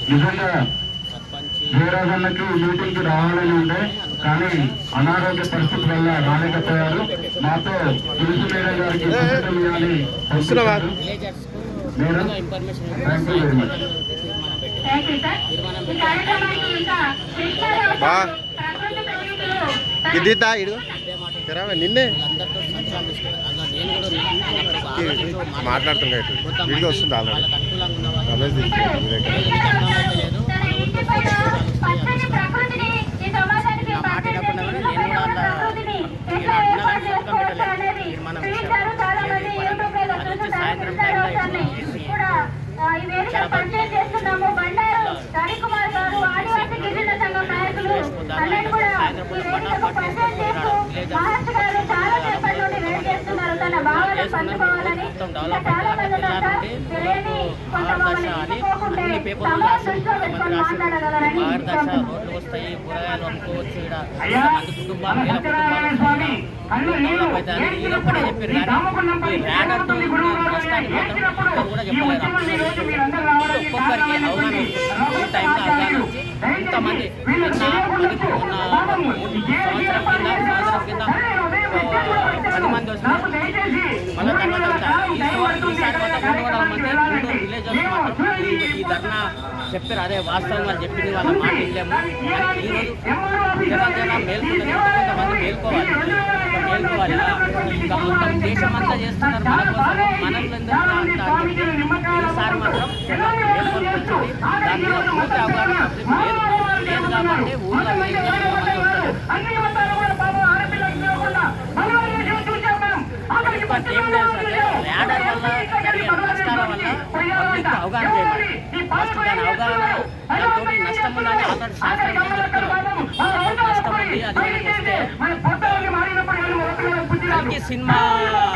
నిజంగా జయరాజన్నకి మీటింగ్కి రావాలని ఉండే కానీ అనారోగ్య పరిస్థితి వల్ల రాలేకపోయారు. మాతో తులసి మేడం గారికి ఇదితా ఇడు నిన్నే మాట్లాడుతున్నా వీడియో వస్తుంది ఆల్రెడీ అన్ని పేపర్లు మార్గదర్శ రోడ్లు వస్తాయి, కూరగాయలు అమ్ముకోవచ్చు, ఇక్కడ మంది కుటుంబాలు డెవలప్ అవుతాయి అని వీళ్ళొక్కడే చెప్పారు. కానీ ఈ ర్యాడర్తో నష్టాన్ని మాత్రం కూడా చెప్పలేదు. ఒక్కొక్కరికి అవగాహన ఈ టైంలో అవగాహన వచ్చి ఇంతమంది సంవత్సరం కింద 10 మంది వస్తున్నారు. మళ్ళీ తర్వాత ఈసారి మాత్రం 300 మంది విలేజెస్ మాత్రం ఈ ధర్నా చెప్పారు. అదే వాస్తవం వాళ్ళు చెప్పింది వాళ్ళ మాట ఇల్లేము. ఈరోజు జనం మేల్కొంటారు, కొంతమంది మేల్కోవాలి. ఇంకా మొత్తం దేశం అంతా చేస్తున్నారు మన కోసం, మనల్ని ఈసారి మాత్రం మేల్కొని వచ్చింది. దాని మీద పూర్తి అవగాహన లేదు కాబట్టి ఊళ్ళో ఏం లేదు సార్. ర్యాడర్ వల్ల జరిగే నష్టాల వల్ల పబ్లిక్ అవగాహన చేయాలి. ఫస్ట్ దాని అవగాహన దాంతో నష్టం ఉందని ఆల్రెడీ శాస్త్రం చెప్తున్నారు. నష్టం ఉంది అది వస్తే దానికి సినిమా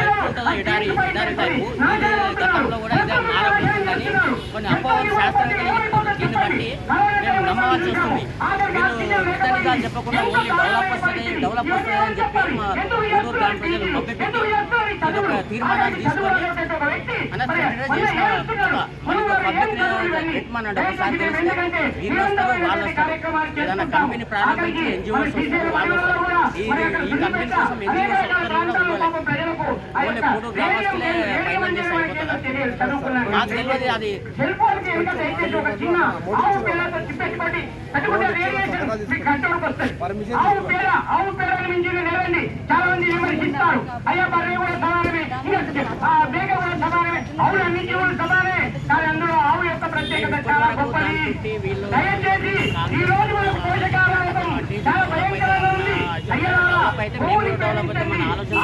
ఎట్లుంటుందో ఎడారి టైపు ఇది గతంలో కూడా ఇదే మారబోతుందని కొన్ని అపోహలు శాస్త్రవేత్తలు చెప్తున్నారు. దీన్ని బట్టి మేము నమ్మవలసి వస్తుంది. వీళ్ళు నిజాలు చెప్పకుండా ఓన్లీ డెవలప్ వస్తుంది అని చెప్పి మా ఊరు గ్రామ ప్రజలు మభ్యపెట్టి ఇది ఒక తీర్మానాన్ని తీసుకొని చేసిన మనకు పబ్లిక్ పెట్టమన్నాడు. ఒకసారి తెలిస్తే వీళ్ళు వస్తారు, వాళ్ళు వస్తారు. ఏదైనా కంపెనీ ప్రారంభించి ఎన్జిఓస్ వస్తారు, వాళ్ళు వస్తారు. ఈ కంపెనీ కోసం ఎన్జిఓస్ వస్తారు ఓన్లీ 3 గ్రామస్తులే ఫైనల్ చేసి అయిపోతుందా? నాకు తెలియదు. అది అయితే మేము డెవలప్ అయితే మన ఆలోచన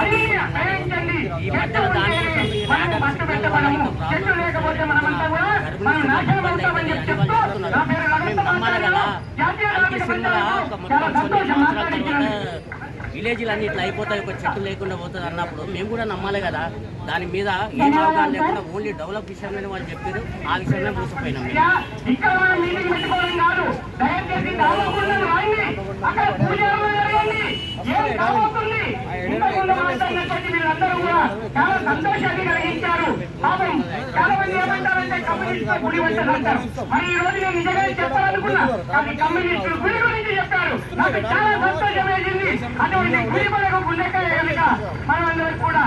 ఈ మధ్యలో దానికోసం ఈ ర్యాడర్ సిగ్నల్ వల్ల మేము నమ్మాలి కదా. ఐటీ సినిమా ఒక మొత్తం కొన్ని సంవత్సరాల తర్వాత విలేజ్లు అన్ని ఇట్లా అయిపోతాయి, ఒక చెట్టు లేకుండా పోతుంది అన్నప్పుడు మేము కూడా నమ్మాలి కదా. దాని మీద ఏం అవగాహన లేకుండా ఓన్లీ డెవలప్ విషయంలోనే వాళ్ళు చెప్పారు. ఆ విషయంలో మూసిపోయినాం. మనమందరం కూడా